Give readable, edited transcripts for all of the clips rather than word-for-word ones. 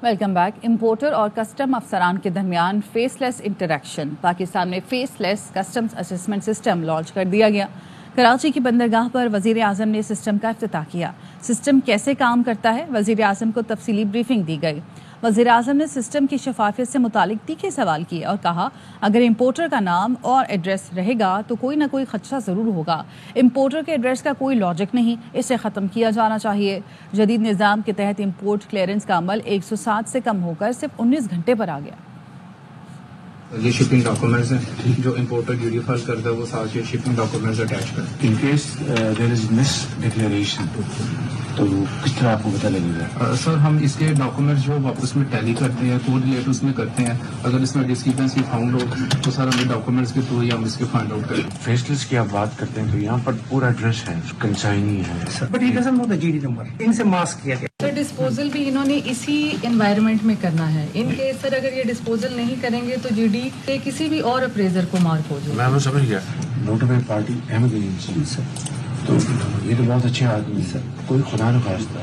Welcome back. Importer اور custom افسران کے درمیان فیس لیس انٹریکشن۔ پاکستان میں فیس لیس کسٹمز اسسمنٹ سسٹم لانچ کر دیا گیا۔ کراچی کی بندرگاہ پر وزیر اعظم نے سسٹم کا افتتاح کیا۔ سسٹم کیسے کام کرتا ہے، وزیر اعظم کو تفصیلی بریفنگ دی گئی۔ وزیر اعظم نے سسٹم کی شفافیت سے متعلق تیکھے سوال کیے اور کہا اگر امپورٹر کا نام اور ایڈریس رہے گا تو کوئی نہ کوئی خدشہ ضرور ہوگا۔ امپورٹر کے ایڈریس کا کوئی لاجک نہیں، اسے ختم کیا جانا چاہیے۔ جدید نظام کے تحت امپورٹ کلیئرنس کا عمل 107 سے کم ہو کر صرف 19 گھنٹے پر آ گیا۔ یہ شپنگ ڈاکومنٹس ہیں جو امپورٹر ڈیوٹی فائل کرتا ہے، وہ ساتھ یہ شپنگ ڈاکومنٹس اٹیچ کریں۔ In case there is miss declaration تو کس طرح آپ کو پتہ لگے گا؟ سر ہم اس کے ڈاکومنٹس جو واپس میں ٹیلی کرتے ہیں، کوریلیٹ اس میں کرتے ہیں، اگر اس میں ڈسکریپنسی فاؤنڈ ہو تو سر ہمیں ڈاکومنٹس کے تھرو ہی ہم اس کے فائنڈ آؤٹ کریں۔ فیسلیس کی آپ بات کرتے ہیں تو یہاں پر پورا ایڈریس ہے، کنسائنی ہے، but he doesn't know the G D number, ان سے ماسک کیا گیا۔ سر ڈسپوزل بھی انہوں نے اسی انوائرمنٹ میں کرنا ہے، ان کے سر اگر یہ ڈسپوزل نہیں کریں گے تو جی ڈی کے کسی بھی اور اپریزر کو مارک ہو جائے۔ میں سمجھ گیا۔ نوٹیفائی پارٹی احمد علیم سر، تو یہ تو بہت اچھے آدمی سر، کوئی خدا نہ خواستہ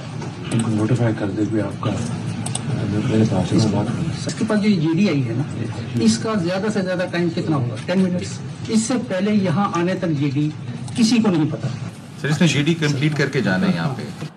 ان کو نوٹیفائی کر دے کوئی آپ کا میرے پاس اس کے پاس جو جی ڈی آئی ہے نا، اس کا زیادہ سے زیادہ ٹائم کتنا ہوگا؟ 10 منٹس۔ اس سے پہلے یہاں آنے تک جی ڈی کسی کو نہیں پتا۔ سر اس نے جی ڈی کمپلیٹ کر کے جانا ہے یہاں پہ۔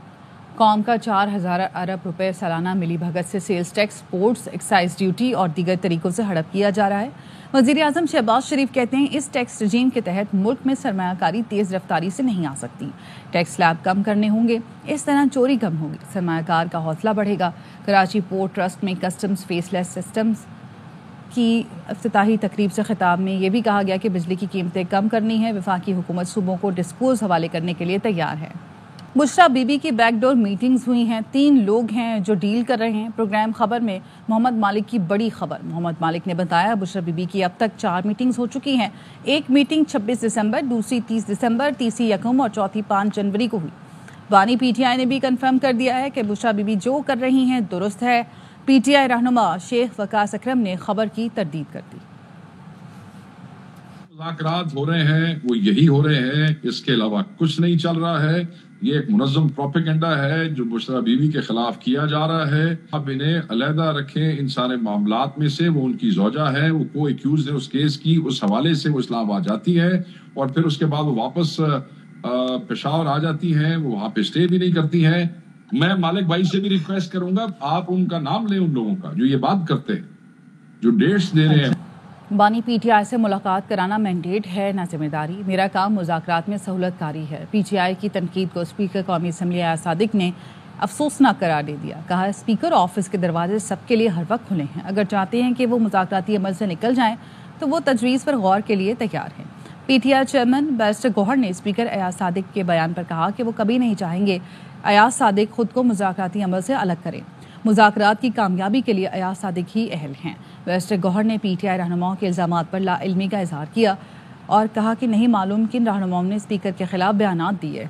قوم کا 4000 ارب روپے سالانہ ملی بھگت سے sales tax, ports, excise duty اور دیگر طریقوں سے ہڑپ کیا جا رہا ہے۔ وزیر اعظم شہباز شریف کہتے ہیں اس ٹیکس رجیم کے تحت ملک میں سرمایہ کاری تیز رفتاری سے نہیں آ سکتی۔ ٹیکس سلیب کم کرنے ہوں گے، اس طرح چوری کم ہوگی، سرمایہ کار کا حوصلہ بڑھے گا۔ کراچی پورٹ ٹرسٹ میں کسٹمز فیس لیس سسٹمز کی افتتاحی تقریب سے خطاب میں یہ بھی کہا گیا کہ بجلی کی قیمتیں کم کرنی ہے۔ وفاقی حکومت صوبوں کو ڈسپوز حوالے کرنے کے لیے تیار ہے۔ بشرا بی بی کی بیک ڈور میٹنگز ہوئی ہیں، 3 لوگ ہیں جو ڈیل کر رہے ہیں۔ پروگرام خبر میں محمد مالک کی بڑی خبر۔ محمد مالک نے بتایا بشرا بی بی کی اب تک 4 میٹنگز ہو چکی ہیں۔ ایک میٹنگ 26 دسمبر، دوسری 30 دسمبر، تیسری 1 اور چوتھی 5 جنوری کو ہوئی۔ بانی پی ٹی آئی نے بھی کنفرم کر دیا ہے کہ بشرا بی بی جو کر رہی ہیں درست ہے۔ پی ٹی آئی رہنما شیخ وقاص اکرم نے خبر کی تردید کر دی۔ مذاکرات ہو رہے ہیں وہ یہی ہو رہے ہیں، اس کے علاوہ کچھ نہیں چل رہا ہے۔ یہ ایک منظم پروپیگنڈا ہے جو بشرا بیوی کے خلاف کیا جا رہا ہے۔ اب انہیں علیحدہ رکھیں ان سارے معاملات میں سے۔ وہ ان کی زوجہ ہے، وہ کو ایکیوز ہے اس کیس کی، اس حوالے سے وہ اسلام آباد جاتی ہے اور پھر اس کے بعد وہ واپس پشاور آ جاتی ہیں، وہ وہاں پہ اسٹے بھی نہیں کرتی ہیں۔ میں مالک بھائی سے بھی ریکویسٹ کروں گا آپ ان کا نام لیں، ان لوگوں کا جو یہ بات کرتے ہیں، جو ڈیٹس دے رہے ہیں۔ بانی پی ٹی آئی سے ملاقات کرانا مینڈیٹ ہے نہ ذمہ داری، میرا کام مذاکرات میں سہولت کاری ہے۔ پی ٹی آئی کی تنقید کو اسپیکر قومی اسمبلی ایاز صادق نے افسوسناک قرار دے دیا۔ کہا اسپیکر آفس کے دروازے سب کے لیے ہر وقت کھلے ہیں، اگر چاہتے ہیں کہ وہ مذاکراتی عمل سے نکل جائیں تو وہ تجویز پر غور کے لیے تیار ہیں۔ P T I chairman barrister Gohar نے اسپیکر ایاز صادق کے بیان پر کہا کہ وہ کبھی نہیں چاہیں گے ایاز صادق خود کو مذاکراتی عمل سے الگ کریں۔ مذاکرات کی کامیابی کے لیے ایاز صادق ہی اہل ہیں۔ بیرسٹر گوہر نے پی ٹی آئی رہنماؤں کے الزامات پر لا علمی کا اظہار کیا اور کہا کہ نہیں معلوم کن رہنماؤں نے اسپیکر کے خلاف بیانات دیے۔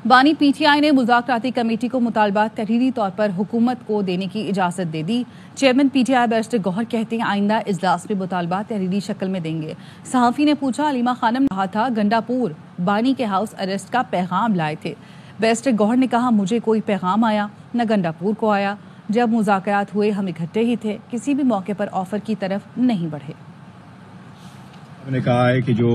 بانی پی ٹی آئی نے مذاکراتی کمیٹی کو مطالبات تحریری طور پر حکومت کو دینے کی اجازت دے دی۔ Chairman P T I barrister Gohar کہتے ہیں آئندہ اجلاس میں مطالبات تحریری شکل میں دیں گے۔ صحافی نے پوچھا علیمہ خانم نے کہا تھا گنڈا پور بانی کے ہاؤس اریسٹ کا پیغام لائے تھے۔ بیرسٹر گوہر نے کہا مجھے کوئی پیغام آیا نہ گنڈا پور کو آیا، جب مذاکرات ہوئے ہم اکٹھے ہی تھے، کسی بھی موقع پر آفر کی طرف نہیں بڑھے۔ ہم نے کہا ہے کہ جو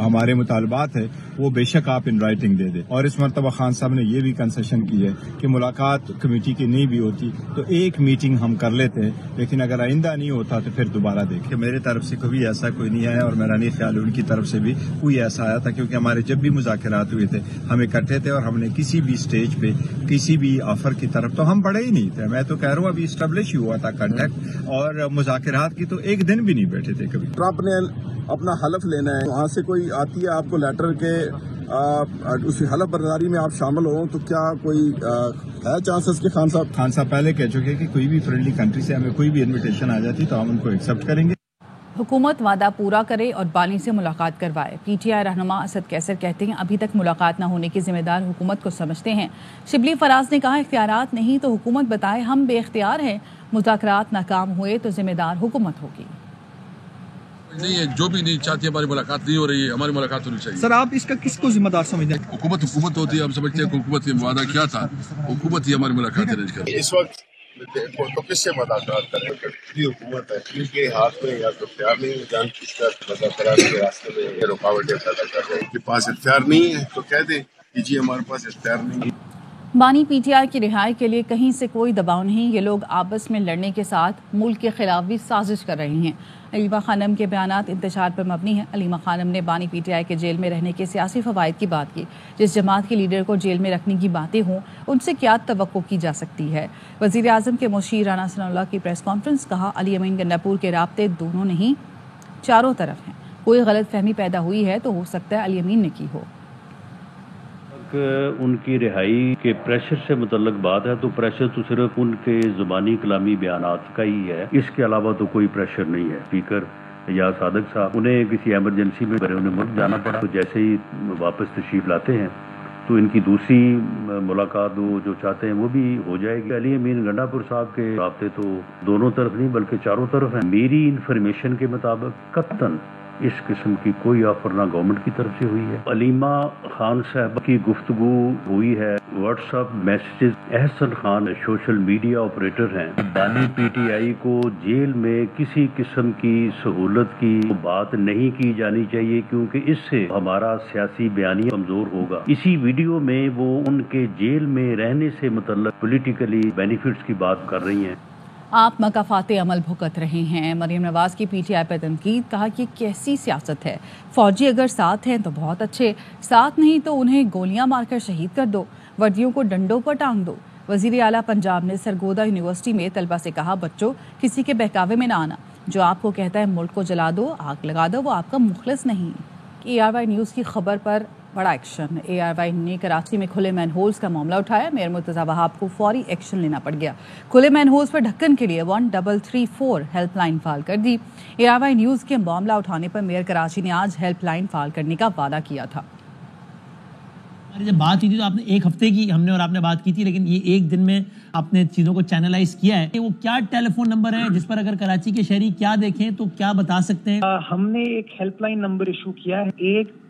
ہمارے مطالبات ہیں وہ بے شک آپ ان رائٹنگ دے دیں، اور اس مرتبہ خان صاحب نے یہ بھی کنسیشن کی ہے کہ ملاقات کمیٹی کی نہیں بھی ہوتی تو ایک میٹنگ ہم کر لیتے ہیں، لیکن اگر آئندہ نہیں ہوتا تو پھر دوبارہ دیکھیں۔ میرے طرف سے کبھی ایسا کوئی نہیں آیا اور میرا نہیں خیال ان کی طرف سے بھی کوئی ایسا آیا تھا، کیونکہ ہمارے جب بھی مذاکرات ہوئے تھے ہم اکٹھے تھے اور ہم نے کسی بھی سٹیج پہ کسی بھی آفر کی طرف تو ہم بڑے ہی نہیں تھے۔ میں تو کہہ رہا ہوں ابھی اسٹیبلش ہی ہوا تھا کنٹیکٹ، اور مذاکرات کی تو ایک دن بھی نہیں بیٹھے تھے کبھی۔ آپ نے اپنا حلف لینا ہے، وہاں سے کوئی آتی ہے آپ کو لیٹر کے اس حلف برداری میں آپ شامل ہوں تو کیا کوئی ہے چانسز کہ خان صاحب پہلے کہہ چکے کہ کوئی بھی فرینڈلی کنٹری سے ہمیں کوئی بھی انویٹیشن آ جاتی تو ہم ان کو ایکسپٹ کریں گے۔ حکومت وعدہ پورا کرے اور بانی سے ملاقات کروائے۔ پی ٹی آئی رہنما اسد کیسر کہتے ہیں ابھی تک ملاقات نہ ہونے کی ذمہ دار حکومت کو سمجھتے ہیں۔ شبلی فراز نے کہا اختیارات نہیں تو حکومت بتائے، ہم بے اختیار ہیں، مذاکرات ناکام ہوئے تو ذمہ دار حکومت ہوگی۔ نہیں ہے، جو بھی نہیں چاہتی ہماری ملاقات نہیں ہو رہی ہے، ہماری ملاقات ہونی چاہیے۔ سر آپ اس کا کس کو ذمہ دار سمجھتے ہیں؟ حکومت ہوتی ہے، ہم سمجھتے ہیں کہ حکومت نے وعدہ کیا تھا، حکومت ہی ہماری ملاقات ارینج کر۔ اس وقت دیکھو تو کس سے مذاکرات کریں؟ کٹری حکومت ہے، ان کے ہاتھ میں یا تو اختیار نہیں ہے جان کس کا مذاکرات کے راستے میں یہ رکاوٹیں پیدا کر رہے ہیں. ان کے پاس اختیار نہیں ہے تو کہہ دیں کہ جی ہمارے پاس اختیار نہیں ہے. بانی پی ٹی آئی کی رہائی کے لیے کہیں سے کوئی دباؤ نہیں. یہ لوگ آپس میں لڑنے کے ساتھ ملک کے خلاف بھی سازش کر رہے ہیں. علیمہ خانم کے بیانات انتشار پر مبنی ہیں. علیمہ خانم نے بانی پی ٹی آئی کے جیل میں رہنے کے سیاسی فوائد کی بات کی. جس جماعت کے لیڈر کو جیل میں رکھنے کی باتیں ہوں ان سے کیا توقع کی جا سکتی ہے. وزیر اعظم کے مشیر رانا ثناء اللہ کی پریس کانفرنس. کہا علی امین گنڈاپور کے رابطے دونوں نہیں چاروں طرف ہیں. کوئی غلط فہمی پیدا ہوئی ہے تو ہو سکتا ہے علی امین نے کی ہو. ان کی رہائی کے پریشر سے متعلق بات ہے تو پریشر تو صرف ان کے زبانی کلامی بیانات کا ہی ہے. اس کے علاوہ تو کوئی پریشر نہیں ہے. اسپیکر یا صادق صاحب انہیں کسی ایمرجنسی میں بیرون ملک جانا پڑا تو جیسے ہی واپس تشریف لاتے ہیں تو ان کی دوسری ملاقات وہ جو چاہتے ہیں وہ بھی ہو جائے گی. علی امین گنڈاپور صاحب کے رابطے تو دونوں طرف نہیں بلکہ چاروں طرف ہیں. میری انفارمیشن کے مطابق قطعاً اس قسم کی کوئی آفر نہ گورنمنٹ کی طرف سے ہوئی ہے. علیمہ خان صاحب کی گفتگو ہوئی ہے. WhatsApp messages. Ahsan Khan social media operator ہیں. بانی پی ٹی آئی کو جیل میں کسی قسم کی سہولت کی بات نہیں کی جانی چاہیے کیونکہ اس سے ہمارا سیاسی بیانیہ کمزور ہوگا. اسی ویڈیو میں وہ ان کے جیل میں رہنے سے متعلق پولیٹیکلی بینیفٹس کی بات کر رہی ہیں. آپ مکافات عمل بھگت رہے ہیں. مریم نواز کی پی ٹی آئی پر تنقید. کہا کہ کیسی سیاست ہے. فوجی اگر ساتھ ہیں تو بہت اچھے, ساتھ نہیں تو انہیں گولیاں مار کر شہید کر دو, وردیوں کو ڈنڈوں پر ٹانگ دو. وزیر اعلیٰ پنجاب نے سرگودا یونیورسٹی میں طلبہ سے کہا بچوں کسی کے بہکاوے میں نہ آنا. جو آپ کو کہتا ہے ملک کو جلا دو, آگ لگا دو, وہ آپ کا مخلص نہیں. اے آر وائی نیوز کی خبر پر بڑا ایکشن. اے آر وائی نے کراچی میں کھلے مین ہولز کا معاملہ اٹھایا. میئر مرتضی وہاب کو فوری ایکشن لینا پڑ گیا. کھلے مین ہولز پر ڈھکن کے لیے 1334 ہیلپ لائن فعال کر دی. اے آر وائی نیوز کے معاملہ اٹھانے پر میئر کراچی نے آج ہیلپ لائن فعال کرنے کا وعدہ کیا تھا. ہماری جب بات ہوئی تھی تو آپ نے ایک ہفتے کی ہم نے اور آپ نے بات کی تھی, لیکن یہ ایک دن میں آپ نے چیزوں کو چینلائز کیا ہے. وہ کیا ٹیلی فون نمبر ہے جس پر اگر کراچی کے شہری کیا دیکھیں تو کیا بتا سکتے ہیں؟ ہم نے ایک ہیلپ لائن نمبر ایشو کیا ہے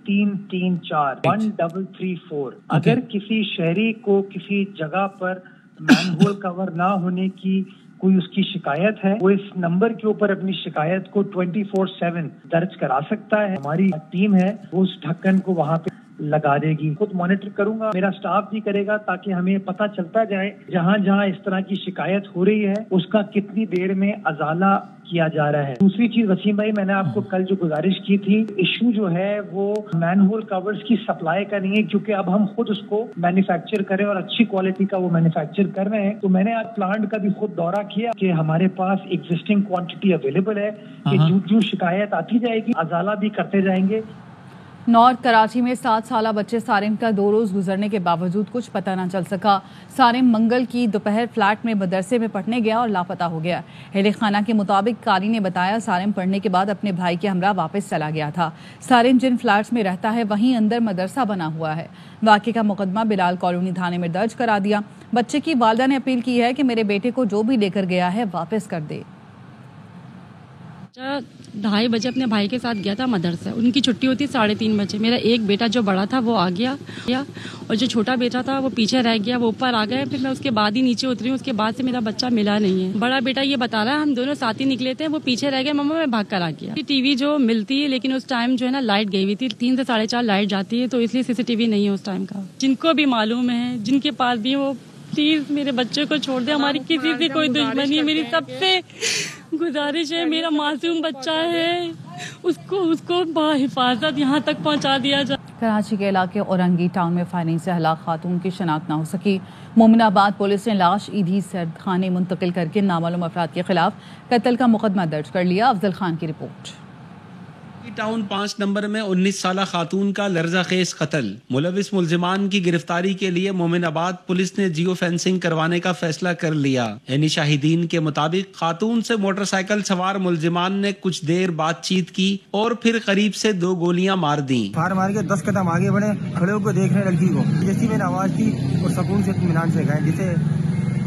1334 1334. اگر کسی شہری کو کسی جگہ پر مین ہول کور نہ ہونے کی کوئی اس کی شکایت ہے, وہ اس نمبر کے اوپر اپنی شکایت کو 24/7 درج کرا سکتا ہے. ہماری ٹیم ہے وہ اس ڈھکن کو وہاں پہ لگا دے گی. خود مانیٹر کروں گا, میرا سٹاف بھی کرے گا تاکہ ہمیں پتہ چلتا جائے جہاں جہاں اس طرح کی شکایت ہو رہی ہے اس کا کتنی دیر میں ازالہ کیا جا رہا ہے. دوسری چیز وسیم بھائی, میں نے آپ کو کل جو گزارش کی تھی, ایشو جو ہے وہ مین ہول کورز کی سپلائی کا نہیں ہے کیونکہ اب ہم خود اس کو مینوفیکچر کریں اور اچھی کوالٹی کا وہ مینوفیکچر کر رہے ہیں. تو میں نے آج پلانٹ کا بھی خود دورہ کیا کہ ہمارے پاس ایگزسٹنگ کوانٹٹی اویلیبل ہے کہ جو شکایت آتی جائے گی ازالہ بھی کرتے جائیں گے. نارتھ کراچی میں 7 سالہ بچے سارم کا 2 روز گزرنے کے باوجود کچھ پتہ نہ چل سکا. سارم منگل کی دوپہر فلیٹ میں مدرسے میں پڑھنے گیا اور لاپتہ ہو گیا. اہل خانہ کے مطابق قاری نے بتایا سارم پڑھنے کے بعد اپنے بھائی کے ہمراہ واپس چلا گیا تھا. سارم جن فلیٹس میں رہتا ہے وہیں اندر مدرسہ بنا ہوا ہے. واقعے کا مقدمہ بلال کالونی تھانے میں درج کرا دیا. بچے کی والدہ نے اپیل کی ہے کہ میرے بیٹے کو جو بھی لے کر گیا ہے واپس کر دے. 2:30 بجے اپنے بھائی کے ساتھ گیا تھا مدرسہ. ان کی چھٹی ہوتی 3:30 بجے. میرا ایک بیٹا جو بڑا تھا وہ آ گیا اور جو چھوٹا بیٹا تھا وہ پیچھے رہ گیا. وہ اوپر آ گئے, پھر میں اس کے بعد ہی نیچے اتری ہوں. اس کے بعد سے میرا بچہ ملا نہیں ہے. بڑا بیٹا یہ بتا رہا ہے ہم دونوں ساتھ ہی نکلے تھے, وہ پیچھے رہ گئے, مما میں بھاگ کر آ گیا. ٹی وی جو ملتی ہے لیکن اس ٹائم جو ہے نا لائٹ گئی ہوئی تھی. 3 سے 4:30 لائٹ جاتی ہے تو اس لیے CCTV نہیں ہے اس ٹائم کا. جن کو بھی معلوم ہے, جن کے پاس بھی وہ پلیز میرے بچے کو چھوڑ دیں. ہماری کسی سے کوئی دشمنی ہے. میری سب سے گزارش ہے, میرا معصوم بچہ ہے, اس کو بحفاظت یہاں تک پہنچا دیا جائے. کراچی کے علاقے اورنگی ٹاؤن میں فائرنگ سے ہلاک خاتون کی شناخت نہ ہو سکی. مومن آباد پولیس نے لاش ایدھی سرد خانے منتقل کر کے نامعلوم افراد کے خلاف قتل کا مقدمہ درج کر لیا. افضل خان کی رپورٹ. ٹاؤن 5 نمبر میں 19 سالہ خاتون کا لرزہ خیز قتل. ملوث ملزمان کی گرفتاری کے لیے مومن آباد پولیس نے جیو فینسنگ کروانے کا فیصلہ کر لیا. یعنی شاہدین کے مطابق خاتون سے موٹر سائیکل سوار ملزمان نے کچھ دیر بات چیت کی اور پھر قریب سے 2 گولیاں مار دیں. مار کے 10 قدم آگے بڑھے, کھڑے ہو کے دیکھ رہے لڑکی کو. جیسی میں نے آواز کی اور سکون سے اطمینان سے گئے. جسے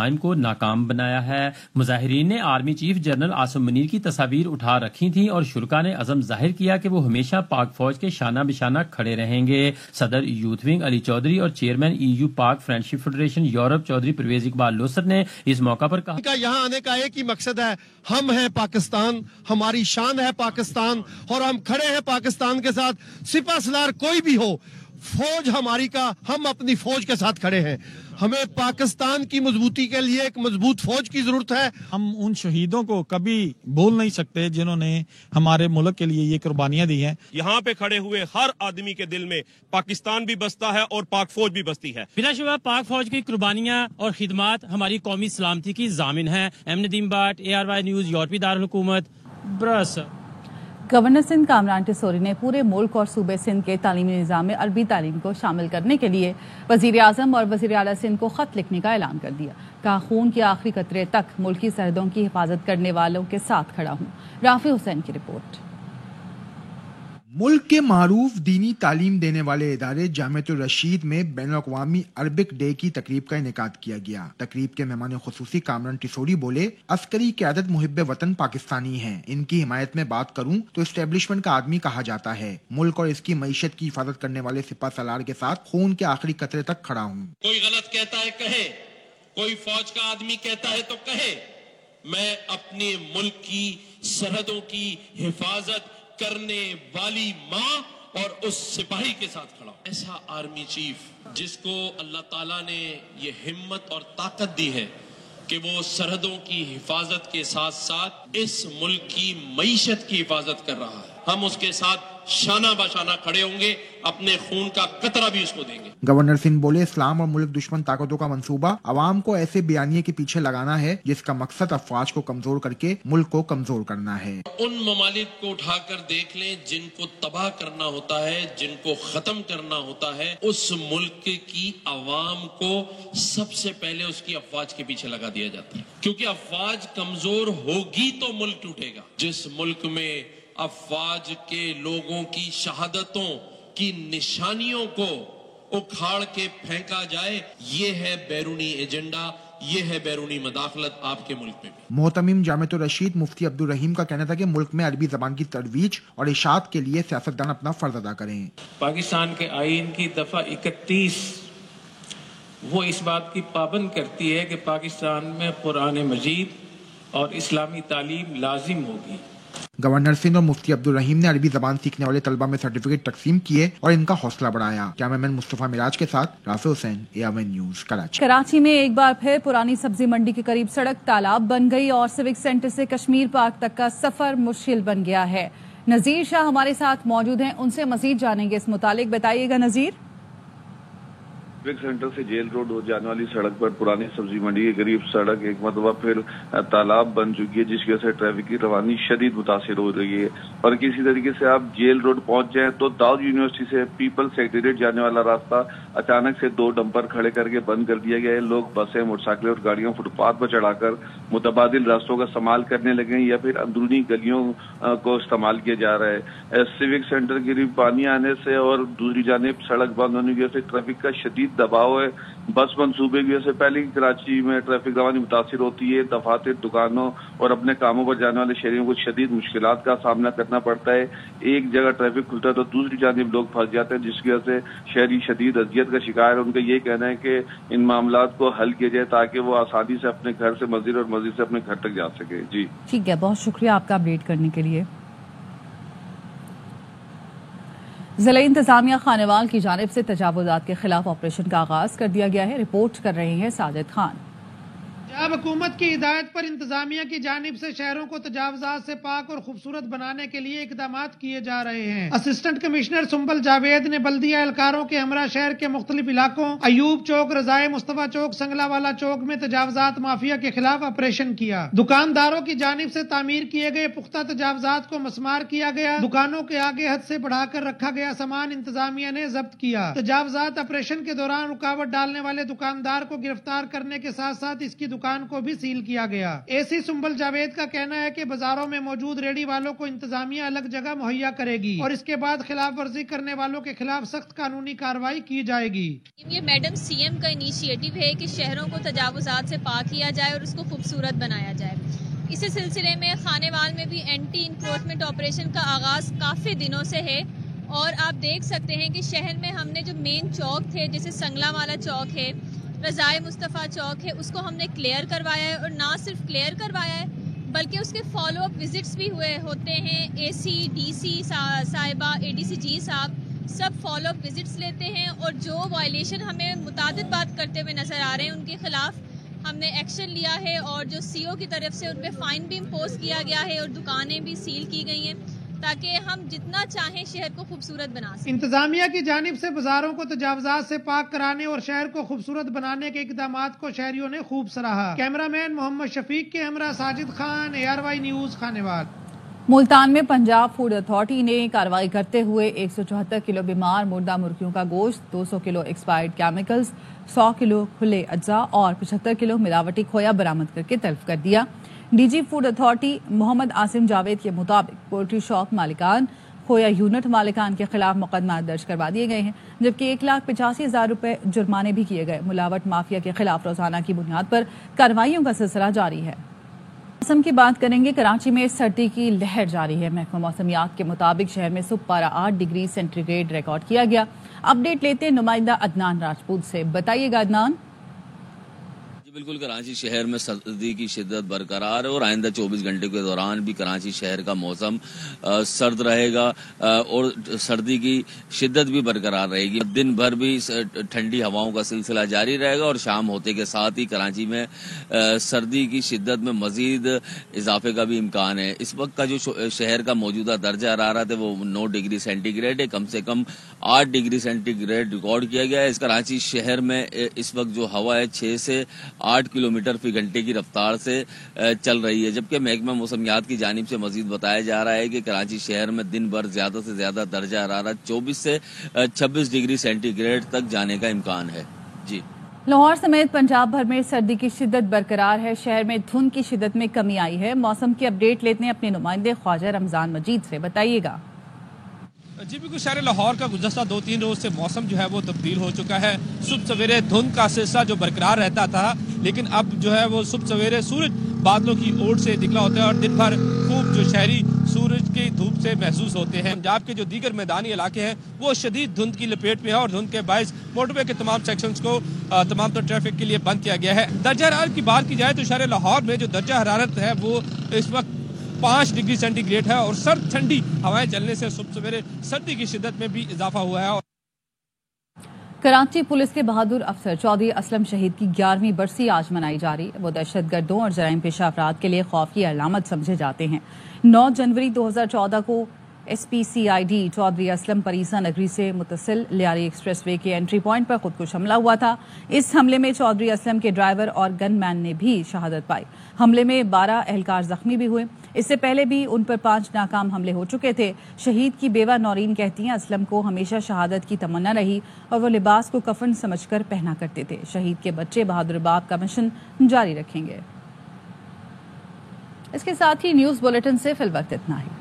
عزائم کو ناکام بنایا ہے۔ مظاہرین نے army chief general Asim Munir کی تصاویر اٹھا رکھی تھیں اور شرکا نے عزم ظاہر کیا کہ وہ ہمیشہ پاک فوج کے شانہ بشانہ کھڑے رہیں گے۔ صدر یوتھ ونگ علی چودھری اور chairman EU Pak friendship federation Europe Chaudhry Pervez Iqbal لوسر نے اس موقع پر کہا یہاں آنے کا ایک ہی مقصد ہے، ہم ہیں پاکستان، ہماری شان ہے پاکستان اور ہم کھڑے ہیں پاکستان کے ساتھ، سپہ سالار کوئی بھی ہو، فوج ہماری کا، ہم اپنی فوج کے ساتھ کھڑے ہیں۔ ہمیں پاکستان کی مضبوطی کے لیے ایک مضبوط فوج کی ضرورت ہے۔ ہم ان شہیدوں کو کبھی بھول نہیں سکتے جنہوں نے ہمارے ملک کے لیے یہ قربانیاں دی ہیں۔ یہاں پہ کھڑے ہوئے ہر آدمی کے دل میں پاکستان بھی بستا ہے اور پاک فوج بھی بستی ہے۔ بلا شبہ پاک فوج کی قربانیاں اور خدمات ہماری قومی سلامتی کی ضامن ہیں۔ ندیم بٹ، ARY نیوز، یورپی دارالحکومت، برسلز۔ گورنر سندھ کامران ٹیسوری نے پورے ملک اور صوبے سندھ کے تعلیمی نظام میں عربی تعلیم کو شامل کرنے کے لیے وزیر اعظم اور وزیر اعلیٰ سندھ کو خط لکھنے کا اعلان کر دیا۔ کہا خون کے آخری قطرے تک ملکی سرحدوں کی حفاظت کرنے والوں کے ساتھ کھڑا ہوں۔ رافع حسین کی رپورٹ۔ ملک کے معروف دینی تعلیم دینے والے ادارے جامعۃ الرشید میں بین الاقوامی عربک ڈے کی تقریب کا انعقاد کیا گیا۔ تقریب کے مہمان خصوصی کامران ٹیسوری بولے، عسکری قیادت محب وطن پاکستانی ہیں، ان کی حمایت میں بات کروں تو اسٹیبلشمنٹ کا آدمی کہا جاتا ہے۔ ملک اور اس کی معیشت کی حفاظت کرنے والے سپہ سالار کے ساتھ خون کے آخری قطرے تک کھڑا ہوں۔ کوئی غلط کہتا ہے کہے، کوئی فوج کا آدمی کہتا ہے تو کہے، میں اپنے ملک کی سرحدوں کی حفاظت کرنے والی ماں اور اس سپاہی کے ساتھ کھڑا ہوں۔ ایسا آرمی چیف جس کو اللہ تعالیٰ نے یہ ہمت اور طاقت دی ہے کہ وہ سرحدوں کی حفاظت کے ساتھ ساتھ اس ملک کی معیشت کی حفاظت کر رہا ہے، ہم اس کے ساتھ شانہ بشانہ کھڑے ہوں گے، اپنے خون کا قطرہ بھی اس کو دیں گے۔ گورنر سندھ بولے، اسلام اور ملک دشمن طاقتوں کا منصوبہ عوام کو ایسے بیانیے کے پیچھے لگانا ہے جس کا مقصد افواج کو کمزور کر کے ملک کو کمزور کرنا ہے۔ ان ممالک کو اٹھا کر دیکھ لیں جن کو تباہ کرنا ہوتا ہے، جن کو ختم کرنا ہوتا ہے، اس ملک کی عوام کو سب سے پہلے اس کی افواج کے پیچھے لگا دیا جاتا ہے، کیونکہ افواج کمزور ہوگی تو ملک ٹوٹے گا۔ جس ملک میں افواج کے لوگوں کی شہادتوں کی نشانیوں کو اکھاڑ کے پھینکا جائے، یہ ہے بیرونی ایجنڈا، یہ ہے بیرونی مداخلت آپ کے ملک میں بھی۔ محتمم جامعۃ الرشید مفتی عبدالرحیم کا کہنا تھا کہ ملک میں عربی زبان کی ترویج اور اشاعت کے لیے سیاستدان اپنا فرض ادا کریں۔ پاکستان کے آئین کی دفعہ 31 وہ اس بات کی پابند کرتی ہے کہ پاکستان میں قرآن مجید اور اسلامی تعلیم لازم ہوگی۔ گورنر سندھ اور مفتی عبدالرحیم نے عربی زبان سیکھنے والے طلبہ میں سرٹیفکیٹ تقسیم کیے اور ان کا حوصلہ بڑھایا۔ کیمرامین مصطفیٰ مراج کے ساتھ رافع حسین، ARY نیوز، کراچی۔ کراچی میں ایک بار پھر پرانی سبزی منڈی کے قریب سڑک تالاب بن گئی اور سیوک سینٹر سے کشمیر پارک تک کا سفر مشکل بن گیا ہے۔ نذیر شاہ ہمارے ساتھ موجود ہیں، ان سے مزید جانیں گے اس متعلق، بتائیے گا نذیر۔ سیوک سینٹر سے جیل روڈ ہو جانے والی سڑک پر پرانی سبزی منڈی کے قریب سڑک ایک مرتبہ پھر تالاب بن چکی ہے، جس کی وجہ سے ٹریفک کی روانی شدید متاثر ہو رہی ہے۔ اور کسی طریقے سے آپ جیل روڈ پہنچ جائیں تو داؤد یونیورسٹی سے پیپل سیکریٹریٹ جانے والا راستہ اچانک سے 2 ڈمپر کھڑے کر کے بند کر دیا گیا ہے۔ لوگ بسیں، موٹر سائیکلیں اور گاڑیاں فٹ پاتھ پر چڑھا کر متبادل راستوں کا استعمال کرنے لگے ہیں یا پھر اندرونی گلیوں کو استعمال کیا جا رہا ہے۔ سیوک سینٹر کے قریب پانی آنے سے اور دوسری جانب سڑک بند ہونے کی وجہ سے ٹریفک کا شدید دباؤ ہے۔ بس منصوبے کی وجہ سے پہلے کراچی میں ٹریفک روانی متاثر ہوتی ہے، دفاتر، دکانوں اور اپنے کاموں پر جانے والے شہریوں کو شدید مشکلات کا سامنا کرنا پڑتا ہے۔ ایک جگہ ٹریفک کھلتا ہے تو دوسری جانب لوگ پھنس جاتے ہیں، جس کی وجہ سے شہری شدید اذیت کا شکار ہے۔ ان کا یہ کہنا ہے کہ ان معاملات کو حل کیا جائے تاکہ وہ آسانی سے اپنے گھر سے مسجد اور مسجد سے اپنے گھر تک جا سکے۔ جی ٹھیک ہے، بہت شکریہ آپ کا اپڈیٹ کرنے کے لیے۔ ضلع انتظامیہ خانوال کی جانب سے تجاوزات کے خلاف آپریشن کا آغاز کر دیا گیا ہے، رپورٹ کر رہے ہیں ساجد خان۔ جب حکومت کی ہدایت پر انتظامیہ کی جانب سے شہروں کو تجاوزات سے پاک اور خوبصورت بنانے کے لیے اقدامات کیے جا رہے ہیں۔ اسسٹنٹ کمشنر سنبل جاوید نے بلدیہ اہلکاروں کے ہمراہ شہر کے مختلف علاقوں ایوب چوک، رضائے مصطفیٰ چوک، سنگلا والا چوک میں تجاوزات مافیا کے خلاف آپریشن کیا۔ دکانداروں کی جانب سے تعمیر کیے گئے پختہ تجاوزات کو مسمار کیا گیا۔ دکانوں کے آگے حد سے بڑھا کر رکھا گیا سامان انتظامیہ نے ضبط کیا۔ تجاوزات آپریشن کے دوران رکاوٹ ڈالنے والے دکاندار کو گرفتار کرنے کے ساتھ ساتھ اس کی دکان کو بھی سیل کیا گیا۔ AC سنبل جاوید کا کہنا ہے کہ بازاروں میں موجود ریڑھی والوں کو انتظامیہ الگ جگہ مہیا کرے گی اور اس کے بعد خلاف ورزی کرنے والوں کے خلاف سخت قانونی کارروائی کی جائے گی۔ یہ میڈم CM کا انیشیٹو ہے کہ شہروں کو تجاوزات سے پاک کیا جائے اور اس کو خوبصورت بنایا جائے۔ اسی سلسلے میں خانے وال میں بھی اینٹی انکروچمنٹ آپریشن کا آغاز کافی دنوں سے ہے اور آپ دیکھ سکتے ہیں کہ شہر میں ہم نے جو مین چوک تھے جیسے سنگلا والا چوک ہے، رضائے مصطفیٰ چوک ہے، اس کو ہم نے کلیئر کروایا ہے اور نہ صرف کلیئر کروایا ہے بلکہ اس کے فالو اپ وزٹس بھی ہوتے ہیں۔ AC DC صاحبہ ADC جی صاحب سب فالو اپ وزٹس لیتے ہیں اور جو وائلیشن ہمیں متعدد بات کرتے ہوئے نظر آ رہے ہیں ان کے خلاف ہم نے ایکشن لیا ہے اور جو CO کی طرف سے ان پہ فائن بھی امپوز کیا گیا ہے اور دکانیں بھی سیل کی گئی ہیں تاکہ ہم جتنا چاہیں شہر کو خوبصورت بنا سکیں۔ انتظامیہ کی جانب سے بازاروں کو تجاوزات سے پاک کرانے اور شہر کو خوبصورت بنانے کے اقدامات کو شہریوں نے خوب سراہا۔ کیمرہ مین محمد شفیق کے ہمراہ ساجد خان، ARY نیوز خانیوال۔ ملتان میں پنجاب فوڈ اتھارٹی نے کارروائی کرتے ہوئے 174 کلو بیمار مردہ مرغیوں کا گوشت، 200 کلو ایکسپائرڈ کیمیکلز، 100 کلو کھلے اجزاء اور 75 کلو ملاوٹی کھویا برآمد کر کے تلف کر دیا۔ DG food authority Muhammad Asim Javed کے مطابق پولٹری شاپ مالکان، کھویا یونٹ مالکان کے خلاف مقدمات درج کروا دیے گئے ہیں جبکہ 1,85,000 روپے جرمانے بھی کیے گئے۔ ملاوٹ مافیا کے خلاف روزانہ کی بنیاد پر کارروائیوں کا سلسلہ جاری ہے۔ موسم کی بات کریں گے، کراچی میں سردی کی لہر جاری ہے۔ محکمہ موسمیات کے مطابق شہر میں صبح پارہ 8 ڈگری سینٹی گریڈ ریکارڈ کیا گیا۔ اپڈیٹ لیتے ہیں نمائندہ عدنان راجپوت سے، بتائیے گا عدنان۔ بالکل، کراچی شہر میں سردی کی شدت برقرار ہے اور آئندہ 24 گھنٹے کے دوران بھی کراچی شہر کا موسم سرد رہے گا اور سردی کی شدت بھی برقرار رہے گی۔ دن بھر بھی ٹھنڈی ہواؤں کا سلسلہ جاری رہے گا اور شام ہوتے کے ساتھ ہی کراچی میں سردی کی شدت میں مزید اضافے کا بھی امکان ہے۔ اس وقت کا جو شہر کا موجودہ درجہ حرارت ہے وہ 9 ڈگری سینٹی گریڈ ہے، کم سے کم 8 ڈگری سینٹی گریڈ ریکارڈ کیا گیا ہے۔ اس کراچی شہر میں اس وقت جو ہوا ہے 6 سے 8 کلومیٹر فی گھنٹے کی رفتار سے چل رہی ہے، جبکہ محکمہ موسمیات کی جانب سے مزید بتایا جا رہا ہے کہ کراچی شہر میں دن بھر زیادہ سے زیادہ درجہ حرارت 24 سے 26 ڈگری سینٹی گریڈ تک جانے کا امکان ہے۔ جی، لاہور سمیت پنجاب بھر میں سردی کی شدت برقرار ہے۔ شہر میں دھند کی شدت میں کمی آئی ہے۔ موسم کی اپڈیٹ لیتے ہیں اپنے نمائندے خواجہ رمضان مجید سے، بتائیے گا۔ جی بالکل، شہر لاہور کا گزشتہ 2-3 روز سے موسم جو ہے وہ تبدیل ہو چکا ہے۔ صبح سویرے دھند کا سلسلہ جو برقرار رہتا تھا لیکن اب جو ہے وہ صبح سویرے سورج بادلوں کی اوٹ سے نکلا ہوتا ہے اور دن بھر خوب جو شہری سورج کی دھوپ سے محسوس ہوتے ہیں۔ پنجاب کے جو دیگر میدانی علاقے ہیں وہ شدید دھند کی لپیٹ میں ہے اور دھند کے باعث موٹر وے کے تمام سیکشنز کو تمام تر ٹریفک کے لیے بند کیا گیا ہے۔ درجہ حرارت کی بات کی جائے تو شہر لاہور میں جو درجہ حرارت ہے وہ اس وقت 5 ڈگری سینٹی گریڈ ہے اور سرد ٹھنڈی ہوائیں چلنے سے صبح سویرے سردی کی شدت میں بھی اضافہ ہوا ہے۔ کراچی پولیس کے بہادر افسر چودھری اسلم شہید کی 11ویں برسی آج منائی جا رہی ہے۔ وہ دہشت گردوں اور جرائم پیشہ افراد کے لیے خوف کی علامت سمجھے جاتے ہیں۔ 9 جنوری 2014 کو SPCID چودھری اسلم پریسا نگری سے متصل لیاری ایکسپریس وے کے انٹری پوائنٹ پر خودکش حملہ ہوا تھا۔ اس حملے میں چودھری اسلم کے ڈرائیور اور گن مین نے بھی شہادت پائی۔ حملے میں 12 اہلکار زخمی بھی ہوئے۔ اس سے پہلے بھی ان پر 5 ناکام حملے ہو چکے تھے۔ شہید کی بیوہ نورین کہتی ہیں اسلم کو ہمیشہ شہادت کی تمنا رہی اور وہ لباس کو کفن سمجھ کر پہنا کرتے تھے۔ شہید کے بچے بہادر باپ کا مشن جاری رکھیں گے۔ اس کے ساتھ ہی نیوز بلیٹن سے فی الوقت اتنا ہی۔